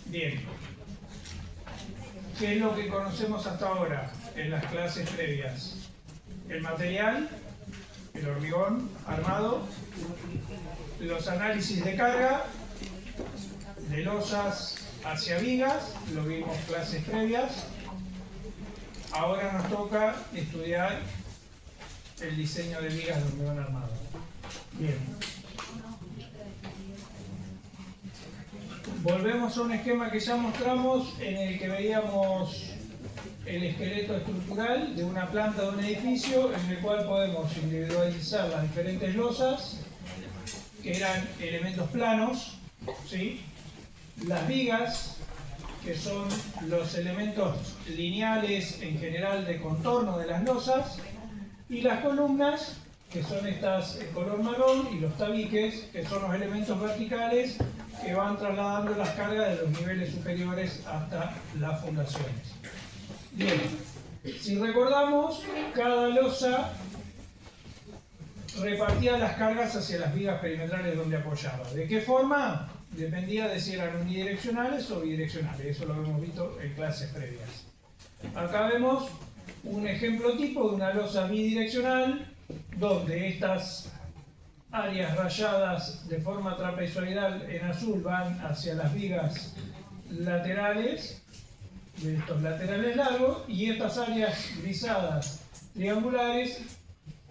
Bien. ¿Qué es lo que conocemos hasta ahora en las clases previas? El material, el hormigón armado, los análisis de carga, de losas hacia vigas, lo vimos clases previas. Ahora nos toca estudiar el diseño de vigas de hormigón armado. Bien. Volvemos a un esquema que ya mostramos en el que veíamos el esqueleto estructural de una planta de un edificio en el cual podemos individualizar las diferentes losas, que eran elementos planos, ¿sí? Las vigas, que son los elementos lineales en general de contorno de las losas, y las columnas, que son estas en color marrón, y los tabiques, que son los elementos verticales que van trasladando las cargas de los niveles superiores hasta las fundaciones. Bien, si recordamos, cada losa repartía las cargas hacia las vigas perimetrales donde apoyaba. ¿De qué forma? Dependía de si eran unidireccionales o bidireccionales. Eso lo hemos visto en clases previas. Acá vemos un ejemplo tipo de una losa bidireccional donde estas áreas rayadas de forma trapezoidal en azul van hacia las vigas laterales de estos laterales largos, y estas áreas grisadas triangulares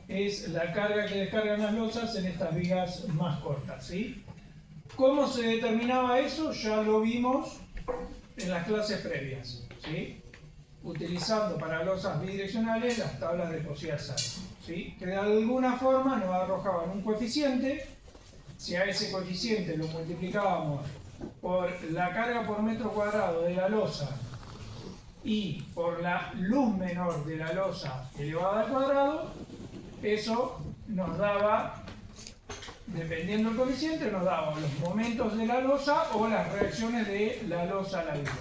es la carga que descargan las losas en estas vigas más cortas, ¿sí? ¿Cómo se determinaba eso? Ya lo vimos en las clases previas, ¿sí? Utilizando para losas bidireccionales las tablas de Poiseuille, ¿sí? Que de alguna forma nos arrojaban un coeficiente. Si a ese coeficiente lo multiplicábamos por la carga por metro cuadrado de la losa y por la luz menor de la losa elevada al cuadrado, eso nos daba, dependiendo del coeficiente, nos daba los momentos de la losa o las reacciones de la losa a la viga.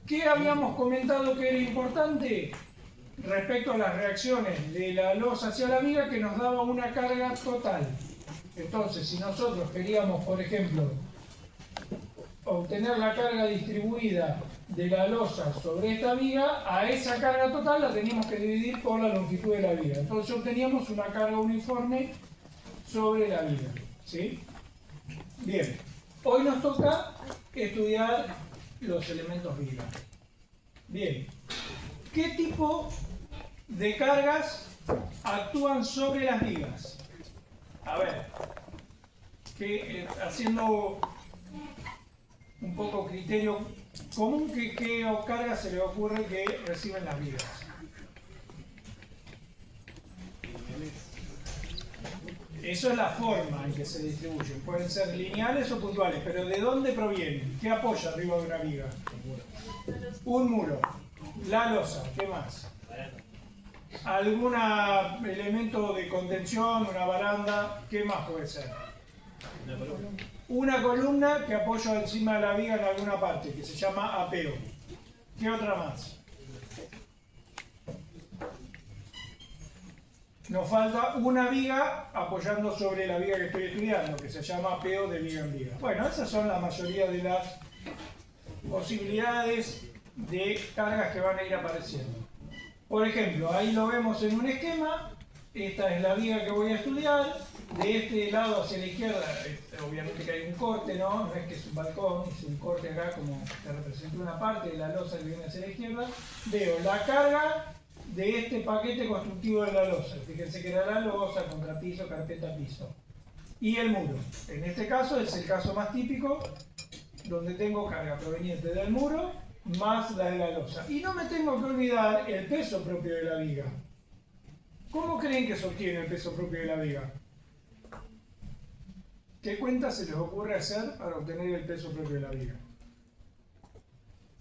¿Qué habíamos comentado que era importante? Respecto a las reacciones de la losa hacia la viga, que nos daba una carga total. Entonces, si nosotros queríamos, por ejemplo, obtener la carga distribuida de la losa sobre esta viga, a esa carga total la teníamos que dividir por la longitud de la viga. Entonces obteníamos una carga uniforme sobre la viga, ¿sí? Bien, hoy nos toca estudiar los elementos viga. Bien, ¿qué tipo de cargas actúan sobre las vigas? A ver, haciendo un poco criterio común, ¿qué carga se le ocurre que reciben las vigas? Eso es la forma en que se distribuyen. Pueden ser lineales o puntuales, pero ¿de dónde provienen? ¿Qué apoya arriba de una viga? Un muro. La losa. ¿Qué más? ¿Algún elemento de contención, una baranda? ¿Qué más puede ser? Una columna que apoya encima de la viga en alguna parte, que se llama apeo. ¿Qué otra más? Nos falta una viga apoyando sobre la viga que estoy estudiando, que se llama apeo de viga en viga. Bueno, esas son la mayoría de las posibilidades de cargas que van a ir apareciendo. Por ejemplo, ahí lo vemos en un esquema. Esta es la viga que voy a estudiar. De este lado hacia la izquierda, obviamente que hay un corte, ¿no? No es que es un balcón, es un corte acá como que representa una parte de la losa que viene hacia la izquierda. Veo la carga de este paquete constructivo de la losa. Fíjense que era la losa, contrapiso, carpeta, piso. Y el muro. En este caso es el caso más típico, donde tengo carga proveniente del muro más la de la losa. Y no me tengo que olvidar el peso propio de la viga. ¿Cómo creen que se obtiene el peso propio de la viga? ¿Qué cuenta se les ocurre hacer para obtener el peso propio de la viga?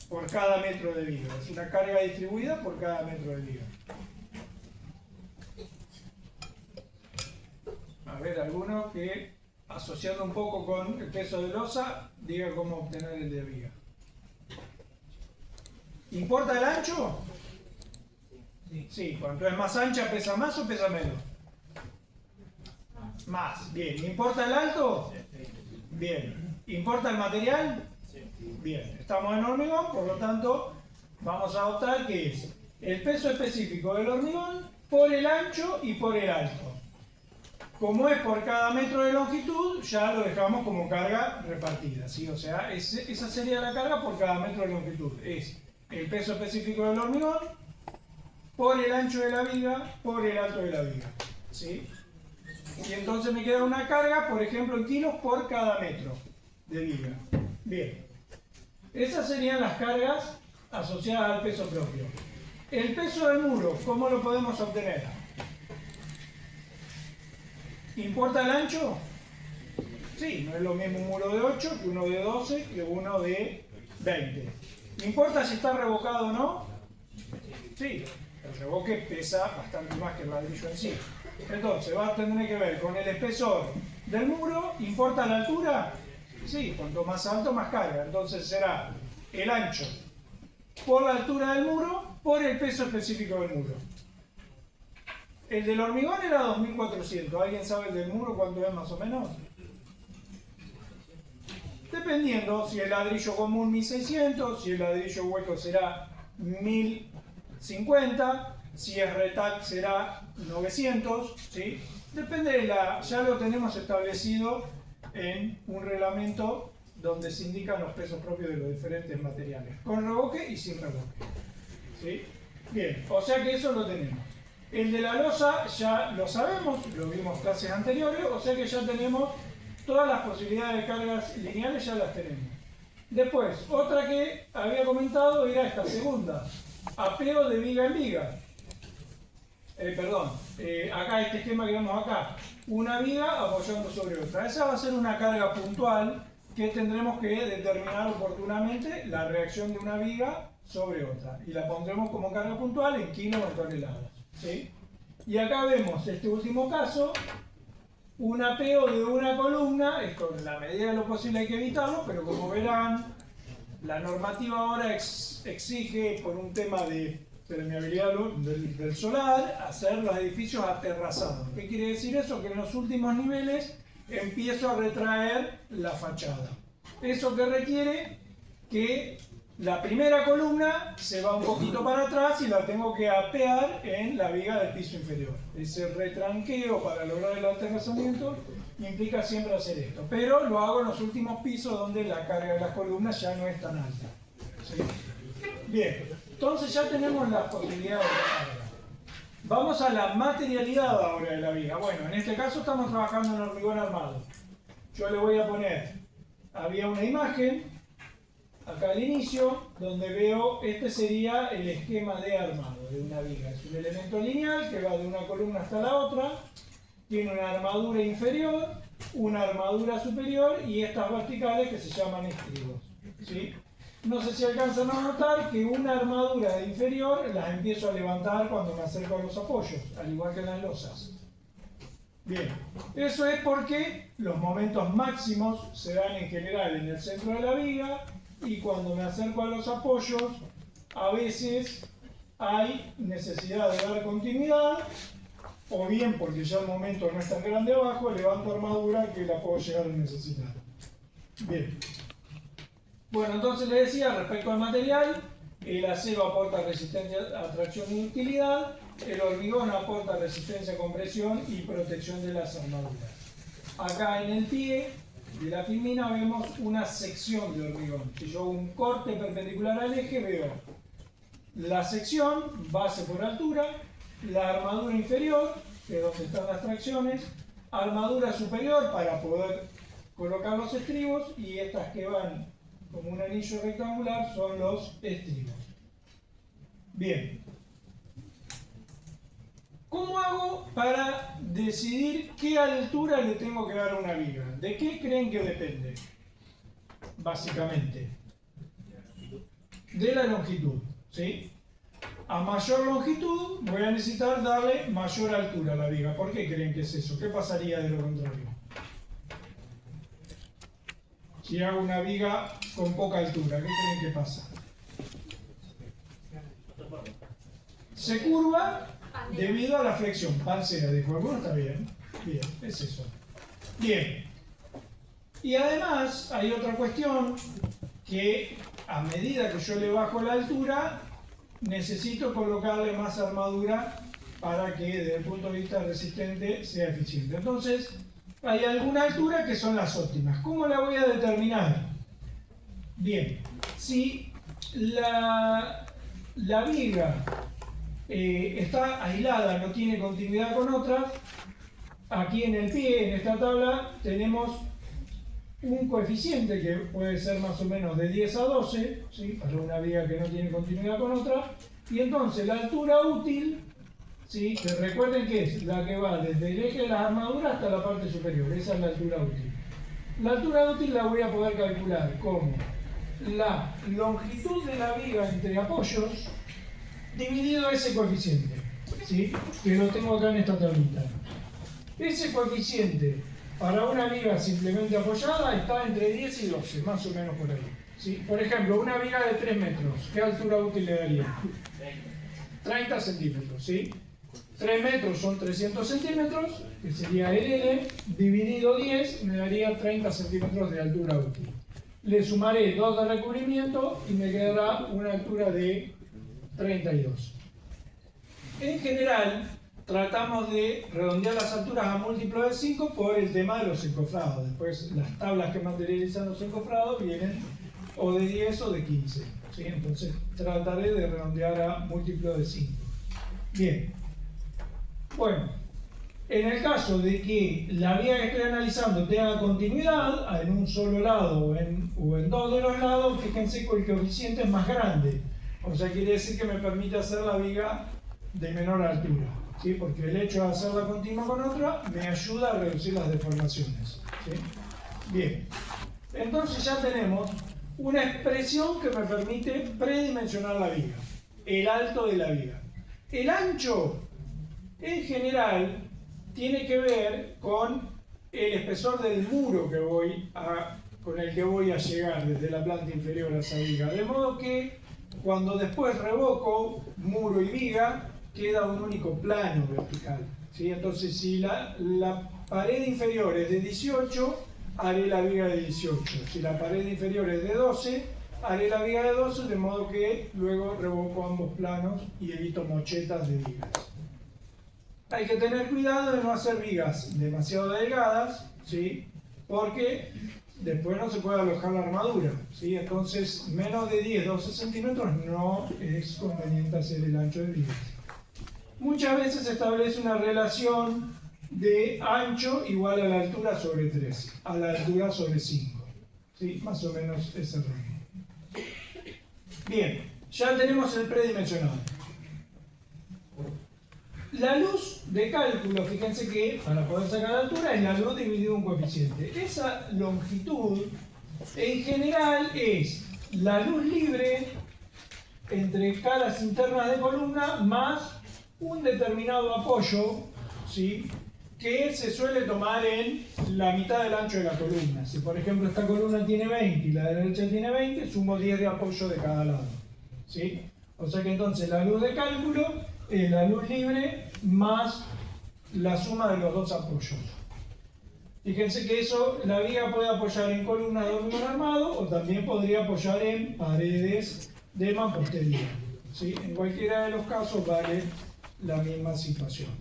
Por cada metro de viga. Es una carga distribuida por cada metro de viga. A ver, alguno que, asociando un poco con el peso de losa, diga cómo obtener el de viga. ¿Importa el ancho? Sí, cuanto es más ancha, ¿pesa más o pesa menos? Más, bien. ¿Importa el alto? Bien. ¿Importa el material? Bien, estamos en hormigón, por lo tanto, vamos a adoptar que es el peso específico del hormigón por el ancho y por el alto. Como es por cada metro de longitud, ya lo dejamos como carga repartida, ¿sí? O sea, esa sería la carga por cada metro de longitud. Es el peso específico del hormigón por el ancho de la viga por el alto de la viga, ¿sí? Y entonces me queda una carga, por ejemplo, en kilos por cada metro de viga. Bien. Esas serían las cargas asociadas al peso propio. El peso del muro, ¿cómo lo podemos obtener? ¿Importa el ancho? Sí, no es lo mismo un muro de 8 que uno de 12 que uno de 20. ¿Importa si está revocado o no? Sí, el revoque pesa bastante más que el ladrillo en sí. Entonces va a tener que ver con el espesor del muro. ¿Importa la altura? Sí, cuanto más alto, más carga. Entonces será el ancho por la altura del muro por el peso específico del muro. El del hormigón era 2400. ¿Alguien sabe el del muro cuánto es más o menos? Dependiendo, si el ladrillo común 1600, si el ladrillo hueco será 1050, si es retac será 900, ¿sí? Depende de la... Ya lo tenemos establecido en un reglamento donde se indican los pesos propios de los diferentes materiales, con revoque y sin revoque, ¿sí? Bien, o sea que eso lo tenemos. El de la losa ya lo sabemos, lo vimos clases anteriores, o sea que ya tenemos todas las posibilidades de cargas lineales, ya las tenemos. Después, otra que había comentado era esta segunda, apego de viga en viga. Acá este esquema que vemos acá, una viga apoyando sobre otra. Esa va a ser una carga puntual que tendremos que determinar oportunamente la reacción de una viga sobre otra. Y la pondremos como carga puntual en kilos o en toneladas, ¿sí? Y acá vemos este último caso, un apego de una columna. Esto en la medida de lo posible hay que evitarlo, pero como verán, la normativa ahora exige, por un tema de permeabilidad del solar, hacer los edificios aterrazados. ¿Qué quiere decir eso? Que en los últimos niveles empiezo a retraer la fachada. Eso que requiere que la primera columna se va un poquito para atrás y la tengo que apear en la viga del piso inferior. Ese retranqueo para lograr el aterrazamiento implica siempre hacer esto, pero lo hago en los últimos pisos donde la carga de las columnas ya no es tan alta, ¿sí? Bien, entonces ya tenemos las posibilidades de carga. Vamos a la materialidad ahora de la viga. Bueno, en este caso estamos trabajando en hormigón armado. Yo le voy a poner, había una imagen acá al inicio, donde veo, este sería el esquema de armado de una viga. Es un elemento lineal que va de una columna hasta la otra, tiene una armadura inferior, una armadura superior y estas verticales que se llaman estribos, ¿sí? No sé si alcanzan a notar que una armadura de inferior las empiezo a levantar cuando me acerco a los apoyos, al igual que en las losas. Bien, eso es porque los momentos máximos se dan en general en el centro de la viga, y cuando me acerco a los apoyos, a veces hay necesidad de dar continuidad, o bien porque ya el momento no es tan grande abajo, levanto armadura que la puedo llegar a necesitar. Bien. Bueno, entonces les decía, respecto al material, el acero aporta resistencia a tracción y ductilidad, el hormigón aporta resistencia a compresión y protección de las armaduras. Acá en el pie de la filmina vemos una sección de hormigón. Si yo hago un corte perpendicular al eje, veo la sección, base por altura, la armadura inferior, que es donde están las tracciones, armadura superior para poder colocar los estribos, y estas que van como un anillo rectangular son los estribos. Bien. ¿Cómo hago para decidir qué altura le tengo que dar a una viga? ¿De qué creen que depende? Básicamente, de la longitud, ¿sí? A mayor longitud voy a necesitar darle mayor altura a la viga. ¿Por qué creen que es eso? ¿Qué pasaría de lo contrario? Si hago una viga con poca altura, ¿qué creen que pasa? Se curva debido a la flexión. Pancera, dijo, bueno, está bien. Bien, es eso. Bien. Y además hay otra cuestión que a medida que yo le bajo la altura, necesito colocarle más armadura para que desde el punto de vista resistente sea eficiente. Entonces, hay alguna altura que son las óptimas. ¿Cómo la voy a determinar? Bien, si la viga está aislada, no tiene continuidad con otras, aquí en el pie, en esta tabla, tenemos un coeficiente que puede ser más o menos de 10 a 12, ¿sí? Para una viga que no tiene continuidad con otra, y entonces la altura útil, ¿sí? Que recuerden que es la que va desde el eje de las armaduras hasta la parte superior, esa es la altura útil. La altura útil la voy a poder calcular como la longitud de la viga entre apoyos dividido ese coeficiente, ¿sí? Que lo tengo acá en esta tablita. Ese coeficiente para una viga simplemente apoyada está entre 10 y 12, más o menos por ahí, ¿sí? Por ejemplo, una viga de 3 metros, ¿qué altura útil le daría? 30 centímetros, ¿sí? 3 metros son 300 centímetros, que sería el L, dividido 10, me daría 30 centímetros de altura útil. Le sumaré 2 de recubrimiento y me quedará una altura de 32. En general, tratamos de redondear las alturas a múltiplo de 5 por el tema de los encofrados. Después, las tablas que materializan los encofrados vienen o de 10 o de 15. ¿Sí? Entonces, trataré de redondear a múltiplo de 5. Bien. Bueno, en el caso de que la viga que estoy analizando tenga continuidad en un solo lado o en dos de los lados, fíjense que el coeficiente es más grande. O sea, quiere decir que me permite hacer la viga de menor altura, ¿sí? Porque el hecho de hacerla continua con otra me ayuda a reducir las deformaciones, ¿sí? Bien, entonces ya tenemos una expresión que me permite predimensionar la viga, el alto de la viga. El ancho, en general, tiene que ver con el espesor del muro con el que voy a llegar desde la planta inferior a esa viga, de modo que cuando después revoco muro y viga, queda un único plano vertical, ¿sí? Entonces, si la pared inferior es de 18, haré la viga de 18. Si la pared inferior es de 12, haré la viga de 12, de modo que luego revoco ambos planos y evito mochetas de vigas. Hay que tener cuidado de no hacer vigas demasiado delgadas, ¿sí? Porque después no se puede alojar la armadura, ¿sí? Entonces, menos de 10-12 centímetros no es conveniente hacer el ancho de vigas. Muchas veces se establece una relación de ancho igual a la altura sobre 3, a la altura sobre 5, ¿sí? Más o menos ese rango. Bien, ya tenemos el predimensionado. La luz de cálculo, fíjense que para poder sacar la altura es la luz dividido un coeficiente. Esa longitud en general es la luz libre entre caras internas de columna más un determinado apoyo, ¿sí? Que se suele tomar en la mitad del ancho de la columna. Si por ejemplo esta columna tiene 20 y la derecha tiene 20, sumo 10 de apoyo de cada lado, ¿sí? O sea que entonces la luz de cálculo es la luz libre más la suma de los dos apoyos. Fíjense que eso, la viga puede apoyar en columnas de hormigón armado o también podría apoyar en paredes de mampostería, ¿sí? En cualquiera de los casos vale la misma situación.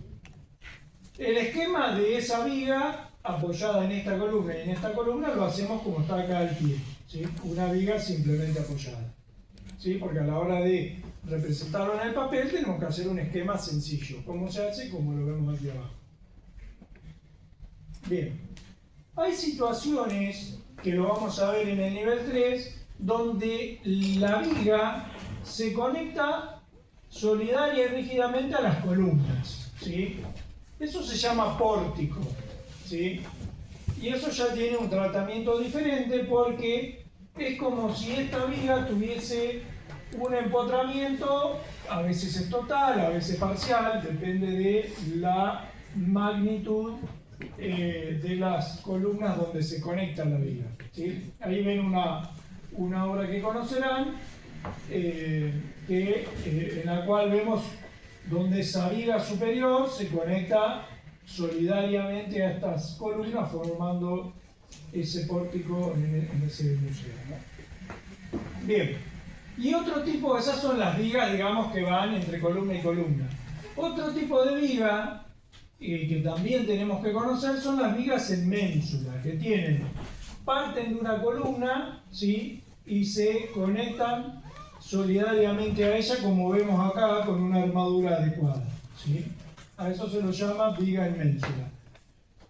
El esquema de esa viga apoyada en esta columna y en esta columna lo hacemos como está acá al pie, ¿sí? Una viga simplemente apoyada, ¿sí? Porque a la hora de representarlo en el papel tenemos que hacer un esquema sencillo. ¿Cómo se hace? Como lo vemos aquí abajo. Bien, hay situaciones que lo vamos a ver en el nivel 3 donde la viga se conecta solidaria y rígidamente a las columnas, ¿sí? Eso se llama pórtico, ¿sí? Y eso ya tiene un tratamiento diferente porque es como si esta viga tuviese un empotramiento, a veces es total, a veces parcial, depende de la magnitud de las columnas donde se conecta la viga, ¿sí? Ahí ven una obra que conocerán, en la cual vemos donde esa viga superior se conecta solidariamente a estas columnas formando ese pórtico en ese museo, ¿no? Bien. Y otro tipo, esas son las vigas, digamos, que van entre columna y columna. Otro tipo de viga, que también tenemos que conocer, son las vigas en ménsula, que parten de una columna, ¿sí? Y se conectan solidariamente a ella, como vemos acá, con una armadura adecuada, ¿sí? A eso se lo llama viga en ménsula.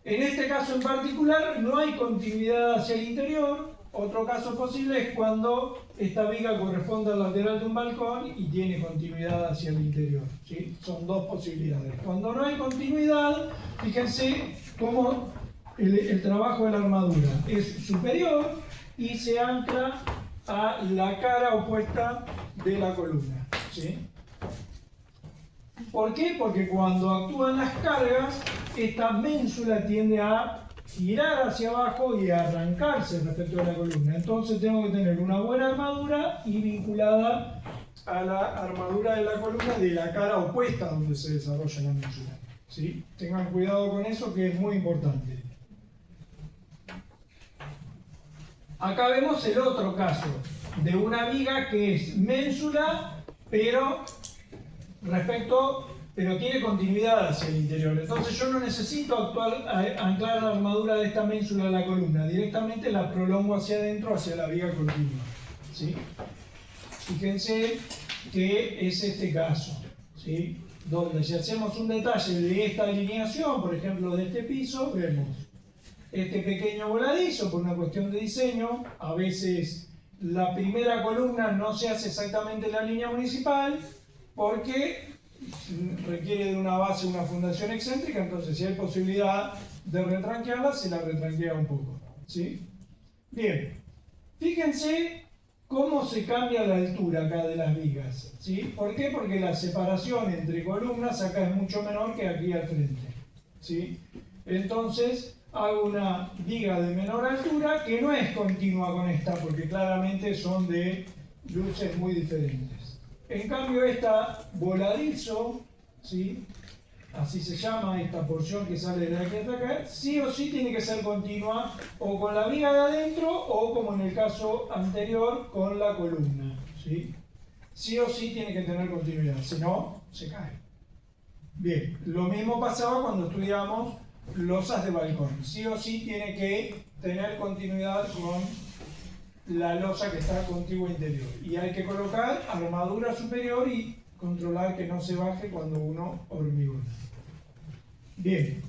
En este caso en particular no hay continuidad hacia el interior. Otro caso posible es cuando esta viga corresponde al lateral de un balcón y tiene continuidad hacia el interior, ¿sí? Son dos posibilidades. Cuando no hay continuidad, fíjense cómo el trabajo de la armadura es superior y se ancla a la cara opuesta de la columna, ¿sí? ¿Por qué? Porque cuando actúan las cargas, esta ménsula tiende a girar hacia abajo y a arrancarse respecto a la columna. Entonces tengo que tener una buena armadura y vinculada a la armadura de la columna de la cara opuesta donde se desarrolla la ménsula, ¿sí? Tengan cuidado con eso, que es muy importante. Acá vemos el otro caso de una viga que es ménsula, pero tiene continuidad hacia el interior. Entonces yo no necesito anclar la armadura de esta ménsula a la columna, directamente la prolongo hacia adentro, hacia la viga continua, ¿sí? Fíjense que es este caso, ¿sí? Donde si hacemos un detalle de esta alineación, por ejemplo de este piso, vemos este pequeño voladizo por una cuestión de diseño. A veces la primera columna no se hace exactamente en la línea municipal porque requiere de una base, una fundación excéntrica, entonces si hay posibilidad de retranquearla, se la retranquea un poco, ¿sí? Bien, fíjense cómo se cambia la altura acá de las vigas, ¿sí? ¿Por qué? Porque la separación entre columnas acá es mucho menor que aquí al frente, ¿sí? Entonces hago una viga de menor altura que no es continua con esta, porque claramente son de luces muy diferentes. En cambio, esta voladizo, ¿sí? Así se llama esta porción que sale de aquí hasta acá, sí o sí tiene que ser continua, o con la viga de adentro, o como en el caso anterior, con la columna, ¿sí? Sí o sí tiene que tener continuidad, si no, se cae. Bien, lo mismo pasaba cuando estudiamos losas de balcón. Sí o sí tiene que tener continuidad con la losa que está contigua interior. Y hay que colocar armadura superior y controlar que no se baje cuando uno hormigona. Bien.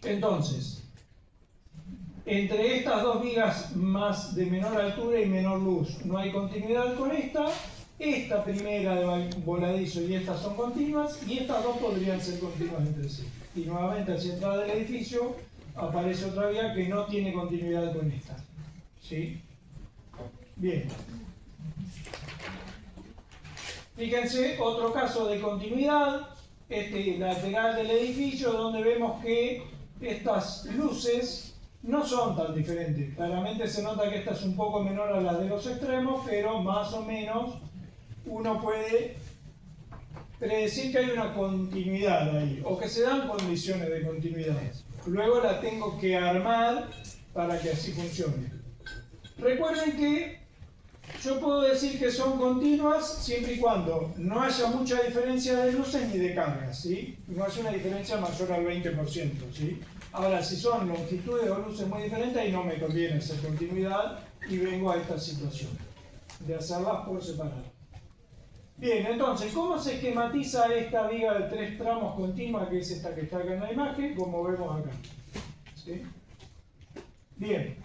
Entonces, entre estas dos vigas más de menor altura y menor luz, no hay continuidad con esta. Esta primera de voladizo y estas son continuas, y estas dos podrían ser continuas entre sí. Y nuevamente hacia atrás del edificio aparece otra vía que no tiene continuidad con esta, ¿sí? Bien. Fíjense, otro caso de continuidad, este lateral del edificio, donde vemos que estas luces no son tan diferentes. Claramente se nota que esta es un poco menor a las de los extremos, pero más o menos uno puede predecir que hay una continuidad ahí, o que se dan condiciones de continuidad. Luego la tengo que armar para que así funcione. Recuerden que yo puedo decir que son continuas siempre y cuando no haya mucha diferencia de luces ni de cargas, ¿sí? No haya una diferencia mayor al 20%, ¿sí? Ahora, si son longitudes o luces muy diferentes, ahí no me conviene hacer continuidad y vengo a esta situación de hacerlas por separado. Bien, entonces, ¿cómo se esquematiza esta viga de 3 tramos continua, que es esta que está acá en la imagen, como vemos acá? ¿Sí? Bien.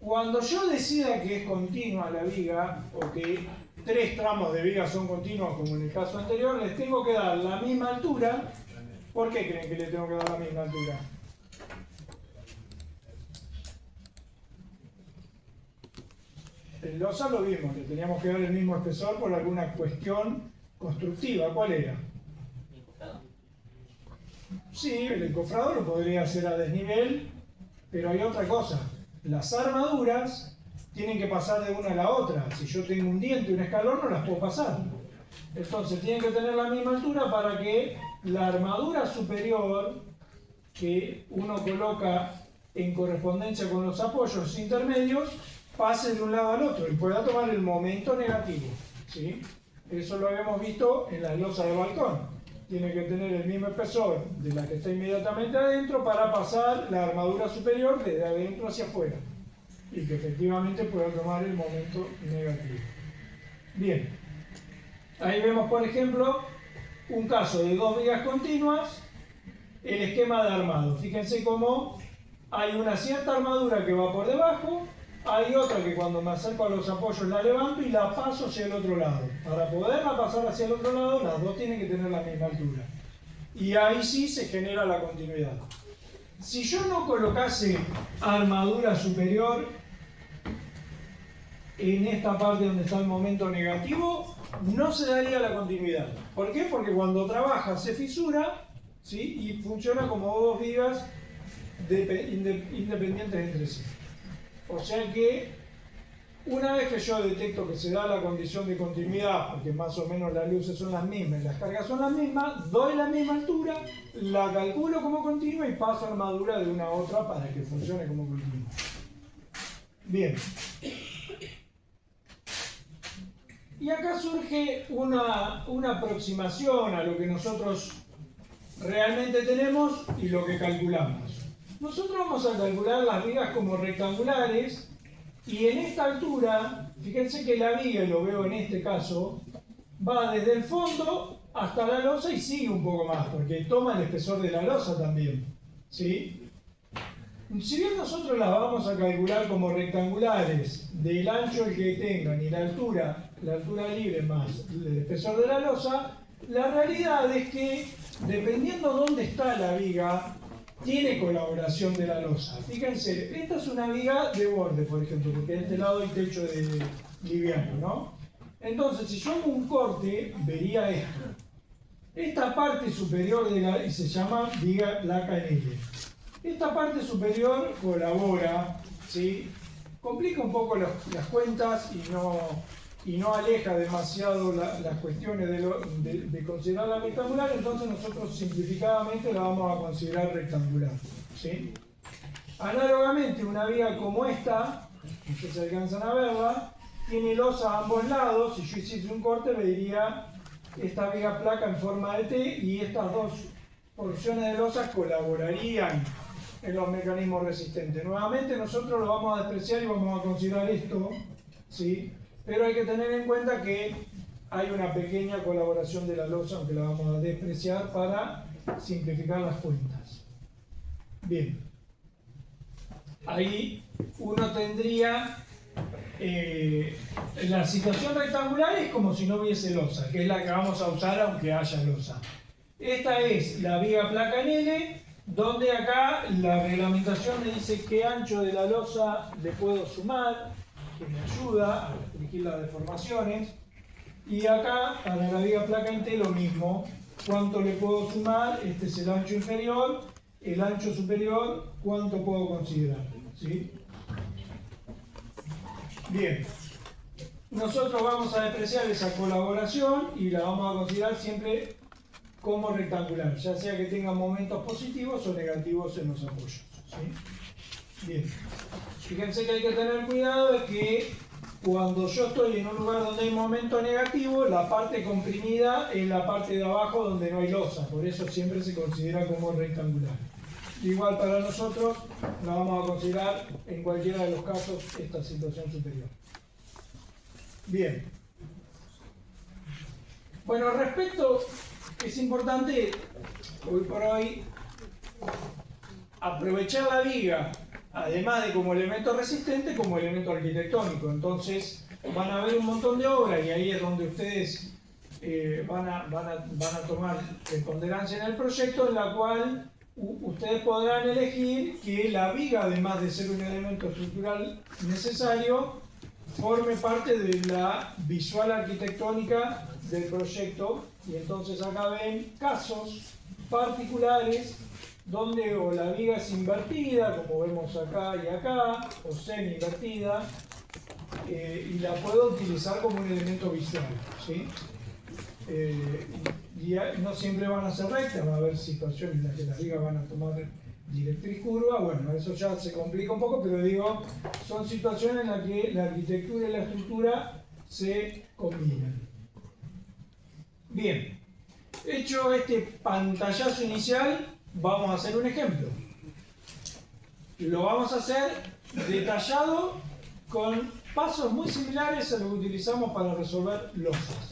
Cuando yo decida que es continua la viga, o que 3 tramos de viga son continuos, como en el caso anterior, les tengo que dar la misma altura. ¿Por qué creen que les tengo que dar la misma altura? En losa lo vimos, le teníamos que dar el mismo espesor por alguna cuestión constructiva. ¿Cuál era? Sí, el encofrado lo podría hacer a desnivel, pero hay otra cosa. Las armaduras tienen que pasar de una a la otra. Si yo tengo un diente y un escalón, no las puedo pasar. Entonces tienen que tener la misma altura para que la armadura superior que uno coloca en correspondencia con los apoyos intermedios, pase de un lado al otro y pueda tomar el momento negativo, ¿sí? Eso lo habíamos visto en las losas de balcón. Tiene que tener el mismo espesor de la que está inmediatamente adentro para pasar la armadura superior desde adentro hacia afuera y que efectivamente pueda tomar el momento negativo. Bien, ahí vemos por ejemplo un caso de dos vigas continuas, el esquema de armado. Fíjense cómo hay una cierta armadura que va por debajo, hay otra que cuando me acerco a los apoyos la levanto y la paso hacia el otro lado. Para poderla pasar hacia el otro lado, las dos tienen que tener la misma altura. Y ahí sí se genera la continuidad. Si yo no colocase armadura superior en esta parte donde está el momento negativo, no se daría la continuidad. ¿Por qué? Porque cuando trabaja se fisura, ¿sí? Y funciona como dos vigas independientes entre sí. O sea que una vez que yo detecto que se da la condición de continuidad, porque más o menos las luces son las mismas y las cargas son las mismas, doy la misma altura, la calculo como continua y paso armadura de una a otra para que funcione como continua. Bien. Y acá surge una aproximación a lo que nosotros realmente tenemos y lo que calculamos. Nosotros vamos a calcular las vigas como rectangulares y en esta altura, fíjense que la viga, y lo veo en este caso, va desde el fondo hasta la losa y sigue un poco más, porque toma el espesor de la losa también, ¿sí? Si bien nosotros las vamos a calcular como rectangulares, del ancho el que tengan y la altura libre más el espesor de la losa, la realidad es que dependiendo dónde está la viga, tiene colaboración de la losa. Fíjense, esta es una viga de borde, por ejemplo, porque de este lado hay techo de liviano, ¿no? Entonces, si yo hago un corte, vería esto. Esta parte superior de la, y se llama viga placa en L. Esta parte superior colabora, ¿sí? Complica un poco las cuentas y no aleja demasiado las cuestiones de considerarla rectangular, entonces nosotros simplificadamente la vamos a considerar rectangular, ¿sí? Análogamente, una viga como esta, que se alcanzan a verla, tiene losa a ambos lados. Si yo hiciese un corte, vería esta viga placa en forma de T y estas dos porciones de losa colaborarían en los mecanismos resistentes. Nuevamente nosotros lo vamos a despreciar y vamos a considerar esto, ¿sí? Pero hay que tener en cuenta que hay una pequeña colaboración de la losa, aunque la vamos a despreciar para simplificar las cuentas. Bien. Ahí uno tendría la situación rectangular es como si no hubiese losa, que es la que vamos a usar aunque haya losa. Esta es la viga placa en L, donde acá la reglamentación me dice qué ancho de la losa le puedo sumar, que me ayuda a restringir las deformaciones. Y acá, para la viga placa en T, lo mismo. ¿Cuánto le puedo sumar? Este es el ancho inferior. El ancho superior, ¿cuánto puedo considerar? ¿Sí? Bien. Nosotros vamos a despreciar esa colaboración y la vamos a considerar siempre como rectangular, ya sea que tenga momentos positivos o negativos en los apoyos, ¿sí? Bien. Fíjense que hay que tener cuidado de que cuando yo estoy en un lugar donde hay momento negativo, la parte comprimida es la parte de abajo donde no hay losa, por eso siempre se considera como rectangular. Igual para nosotros la vamos a considerar en cualquiera de los casos esta situación superior. Bien. Bueno, respecto, es importante hoy por hoy aprovechar la viga, además de como elemento resistente, como elemento arquitectónico. Entonces van a haber un montón de obras y ahí es donde ustedes van a tomar preponderancia en el proyecto, en la cual ustedes podrán elegir que la viga, además de ser un elemento estructural necesario, forme parte de la visual arquitectónica del proyecto. Y entonces acá ven casos particulares donde o la viga es invertida, como vemos acá y acá, o semi-invertida, y la puedo utilizar como un elemento visual, ¿sí? Y no siempre van a ser rectas, va a haber situaciones en las que las vigas van a tomar directriz curva, bueno, eso ya se complica un poco, pero digo, son situaciones en las que la arquitectura y la estructura se combinan. Bien, hecho este pantallazo inicial, vamos a hacer un ejemplo. Lo vamos a hacer detallado con pasos muy similares a lo que utilizamos para resolver losas.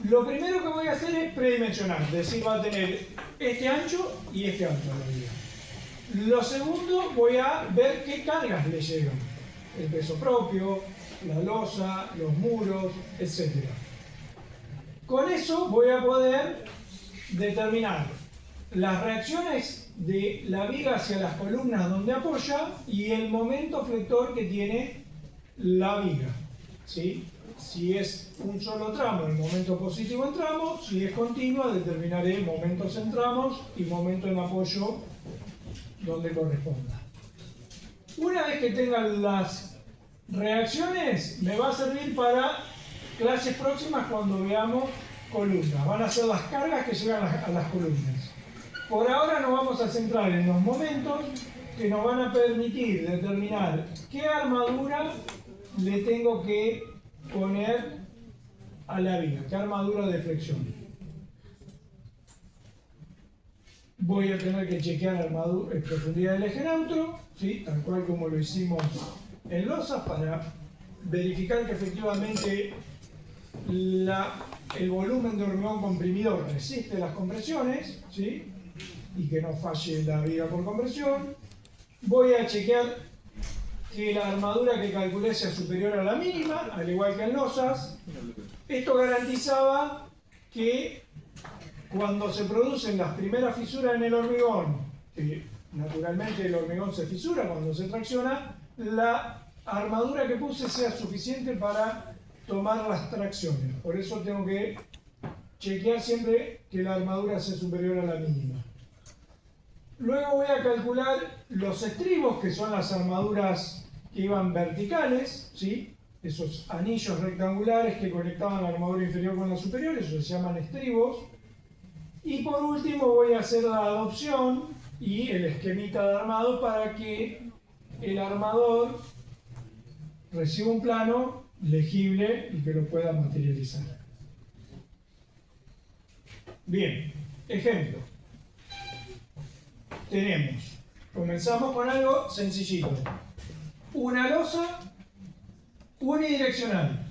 Lo primero que voy a hacer es predimensionar, es decir, va a tener este ancho y este ancho a la viga. Lo segundo, voy a ver qué cargas le llegan. El peso propio, la losa, los muros, etc. Con eso voy a poder determinar las reacciones de la viga hacia las columnas donde apoya y el momento flector que tiene la viga, ¿sí? Si es un solo tramo, el momento positivo en tramos; si es continua, determinaré momentos en tramos y momento en apoyo donde corresponda. Una vez que tenga las reacciones, me va a servir para clases próximas cuando veamos columnas. Van a ser las cargas que llegan a las columnas. Por ahora nos vamos a centrar en los momentos que nos van a permitir determinar qué armadura le tengo que poner a la viga, qué armadura de flexión. Voy a tener que chequear armadura en profundidad del eje neutro, ¿sí? Tal cual como lo hicimos en losas, para verificar que efectivamente el volumen de hormigón comprimido resiste las compresiones, ¿sí? Y que no falle la viga por compresión. Voy a chequear que la armadura que calculé sea superior a la mínima, al igual que en losas. Esto garantizaba que cuando se producen las primeras fisuras en el hormigón, que naturalmente el hormigón se fisura cuando se tracciona, la armadura que puse sea suficiente para tomar las tracciones. Por eso tengo que chequear siempre que la armadura sea superior a la mínima. Luego voy a calcular los estribos, que son las armaduras que iban verticales, ¿sí? Esos anillos rectangulares que conectaban la armadura inferior con la superior, eso se llaman estribos. Y por último voy a hacer la adopción y el esquemita de armado para que el armador reciba un plano legible y que lo pueda materializar. Bien, ejemplo. Comenzamos con algo sencillito. Una losa unidireccional.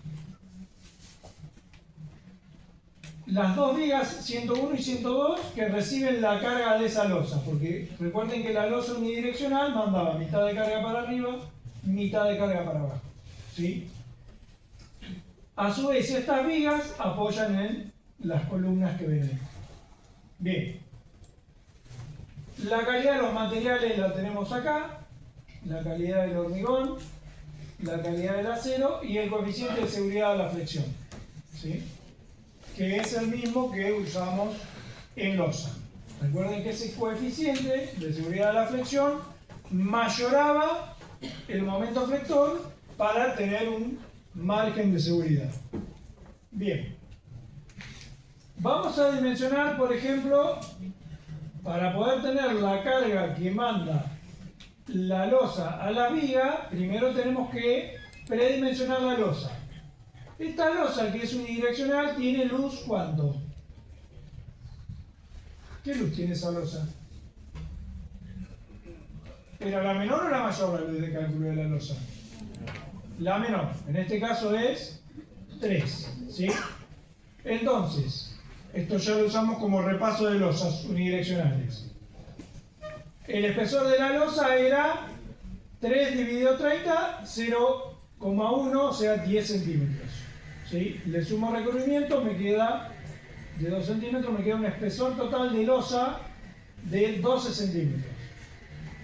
Las dos vigas 101 y 102 que reciben la carga de esa losa, porque recuerden que la losa unidireccional mandaba mitad de carga para arriba, mitad de carga para abajo, ¿sí? A su vez, estas vigas apoyan en las columnas que ven. Bien. La calidad de los materiales la tenemos acá, la calidad del hormigón, la calidad del acero y el coeficiente de seguridad de la flexión, ¿sí? Que es el mismo que usamos en losa. Recuerden que ese coeficiente de seguridad de la flexión mayoraba el momento flector para tener un margen de seguridad. Bien. Vamos a dimensionar, por ejemplo, para poder tener la carga que manda la losa a la viga, primero tenemos que predimensionar la losa. Esta losa, que es unidireccional, tiene luz, ¿cuánto? ¿Qué luz tiene esa losa? ¿Era la menor o la mayor la luz de cálculo de la losa? La menor. En este caso es 3, ¿sí? Entonces, esto ya lo usamos como repaso de losas unidireccionales. El espesor de la losa era 3 dividido 30, 0,1, o sea 10 centímetros. ¿Sí? Le sumo recubrimiento, me queda de 2 centímetros, me queda un espesor total de losa de 12 centímetros.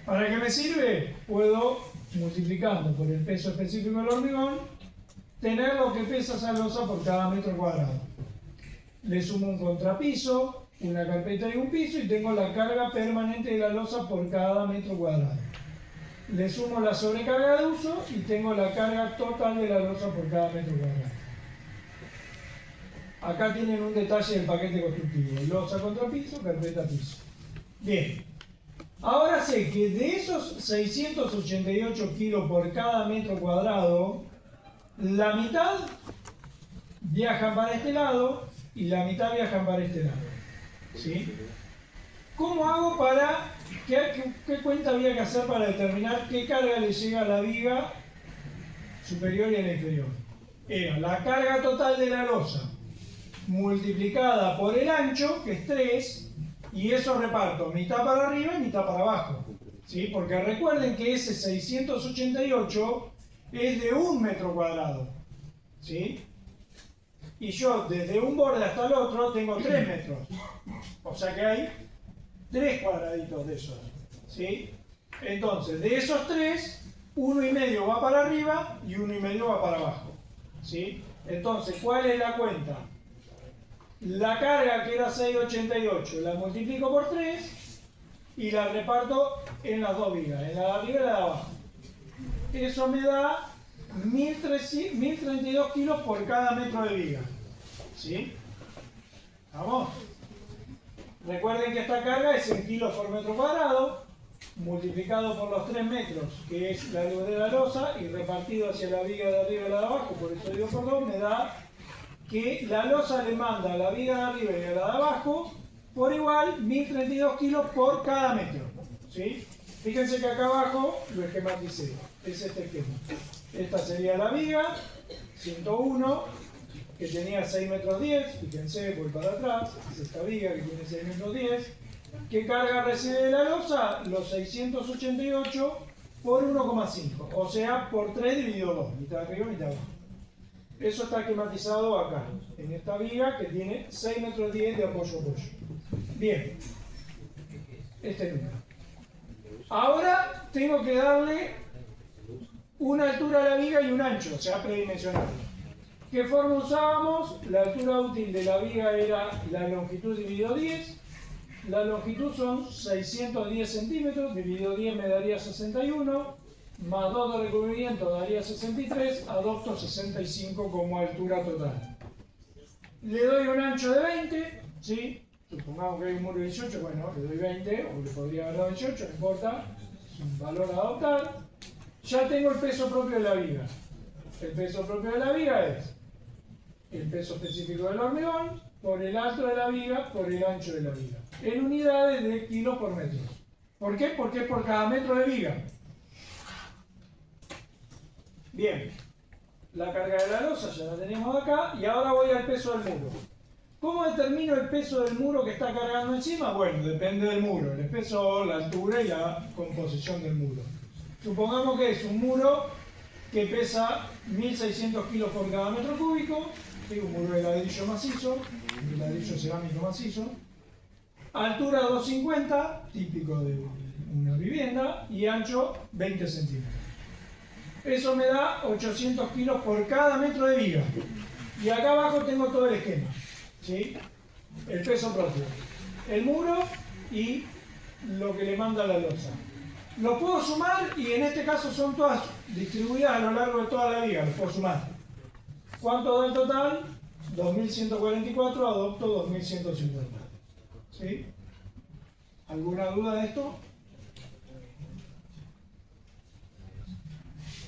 ¿Para qué me sirve? Puedo, multiplicando por el peso específico del hormigón, tener lo que pesa esa losa por cada metro cuadrado. Le sumo un contrapiso, una carpeta y un piso y tengo la carga permanente de la losa por cada metro cuadrado. Le sumo la sobrecarga de uso y tengo la carga total de la losa por cada metro cuadrado. Acá tienen un detalle del paquete constructivo: losa contra piso, carpeta piso. Bien. Ahora sé que de esos 688 kilos por cada metro cuadrado, la mitad viajan para este lado y la mitad viajan para este lado. ¿Sí? ¿Cómo hago para... ¿Qué cuenta había que hacer para determinar qué carga le llega a la viga superior y a la inferior? Era la carga total de la losa multiplicada por el ancho, que es 3, y eso reparto mitad para arriba y mitad para abajo. ¿Sí? Porque recuerden que ese 688 es de 1 metro cuadrado. ¿Sí? Y yo desde un borde hasta el otro tengo 3 metros. O sea que hay 3 cuadraditos de esos. ¿Sí? Entonces, de esos 3, 1,5 va para arriba y 1,5 va para abajo. ¿Sí? Entonces, ¿cuál es la cuenta? La carga, que era 688, la multiplico por 3 y la reparto en las dos vigas, en la viga y la de abajo. Eso me da 1032 kilos por cada metro de viga. ¿Sí? ¿Vamos? Recuerden que esta carga es en kilos por metro cuadrado, multiplicado por los 3 metros, que es la luz de la losa, y repartido hacia la viga de arriba y la de abajo, por eso digo por 2, me da que la losa le manda a la viga de arriba y a la de abajo por igual 1032 kilos por cada metro. ¿Sí? Fíjense que acá abajo lo esquematicé. Es este esquema. Esta sería la viga, 101, que tenía 6 metros 10. Fíjense, voy para atrás. Es esta viga que tiene 6 metros 10. ¿Qué carga recibe de la losa? Los 688 por 1,5. O sea, por 3 dividido 2. Mitad arriba, mitad abajo. Eso está esquematizado acá, en esta viga que tiene 6 metros 10 de apoyo a apoyo. Bien, este número. Ahora tengo que darle una altura a la viga y un ancho, o sea, predimensionado. ¿Qué forma usábamos? La altura útil de la viga era la longitud dividido 10. La longitud son 610 centímetros, dividido 10 me daría 61. Más 2 de recubrimiento daría 63, adopto 65 como altura total. Le doy un ancho de 20, ¿sí? Supongamos que hay un muro de 18, bueno, le doy 20, o le podría haber dado 18, no importa, es un valor a adoptar. Ya tengo el peso propio de la viga. El peso propio de la viga es el peso específico del hormigón por el alto de la viga por el ancho de la viga, en unidades de kilos por metro. ¿Por qué? Porque es por cada metro de viga. Bien, la carga de la losa ya la tenemos acá y ahora voy al peso del muro. ¿Cómo determino el peso del muro que está cargando encima? Bueno, depende del muro, el espesor, la altura y la composición del muro. Supongamos que es un muro que pesa 1600 kilos por cada metro cúbico, un muro de ladrillo macizo, de ladrillo cerámico macizo, altura 250, típico de una vivienda, y ancho 20 centímetros. Eso me da 800 kilos por cada metro de viga. Y acá abajo tengo todo el esquema. ¿Sí? El peso propio, el muro y lo que le manda la losa. Lo puedo sumar y en este caso son todas distribuidas a lo largo de toda la viga. Lo puedo sumar. ¿Cuánto da el total? 2144, adopto 2150. ¿Sí? ¿Alguna duda de esto?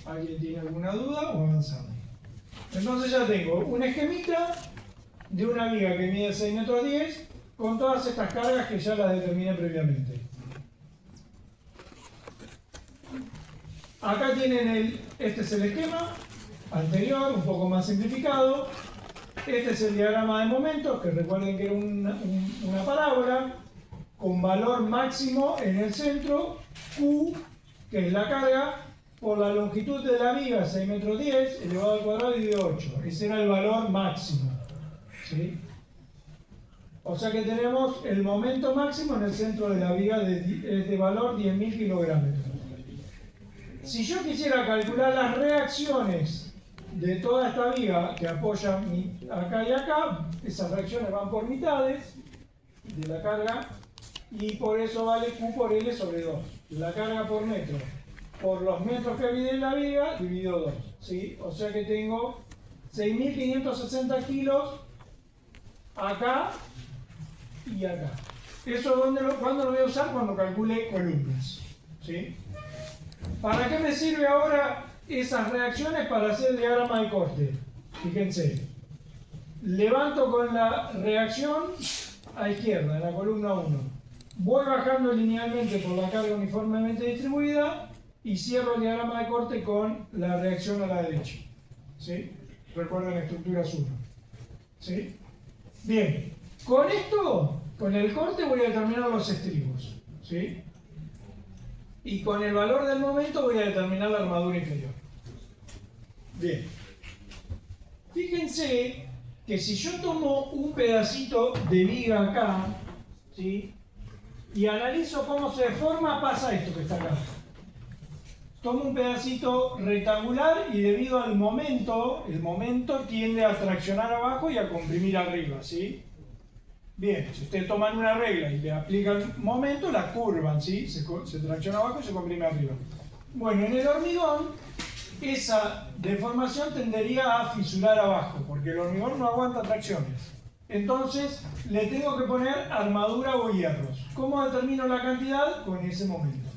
¿Alguien tiene alguna duda o avanzamos? Entonces ya tengo una esquemita de una viga que mide 6 metros 10 con todas estas cargas que ya las determiné previamente. Acá tienen este es el esquema anterior, un poco más simplificado. Este es el diagrama de momentos, que recuerden que era una parábola con valor máximo en el centro, Q, que es la carga, por la longitud de la viga, 6 metros 10, elevado al cuadrado dividido 8. Ese era el valor máximo. ¿Sí? O sea que tenemos el momento máximo en el centro de la viga de valor 10.000 kilogramos. Si yo quisiera calcular las reacciones de toda esta viga que apoya acá y acá, esas reacciones van por mitades de la carga y por eso vale Q por L sobre 2. La carga por metro por los metros que mide la viga dividido 2. ¿Sí? O sea que tengo 6.560 kilos acá y acá. ¿Eso cuándo lo voy a usar? Cuando calcule columnas. ¿Sí? ¿Para qué me sirve ahora esas reacciones? Para hacer el diagrama de corte. Fíjense. Levanto con la reacción a izquierda, en la columna 1. Voy bajando linealmente por la carga uniformemente distribuida y cierro el diagrama de corte con la reacción a la derecha. ¿Sí? Recuerden estructuras 1. ¿Sí? Bien. Con esto, con el corte voy a determinar los estribos. ¿Sí? Y con el valor del momento voy a determinar la armadura inferior. Bien. Fíjense que si yo tomo un pedacito de viga acá, ¿sí? Y analizo cómo se deforma, pasa esto que está acá. Tomo un pedacito rectangular y debido al momento, el momento tiende a traccionar abajo y a comprimir arriba, ¿sí? Bien, si ustedes toman una regla y le aplican momento, la curvan, ¿sí? Se tracciona abajo y se comprime arriba. Bueno, en el hormigón, esa deformación tendería a fisurar abajo, porque el hormigón no aguanta tracciones. Entonces, le tengo que poner armadura o hierros. ¿Cómo determino la cantidad? Con ese momento.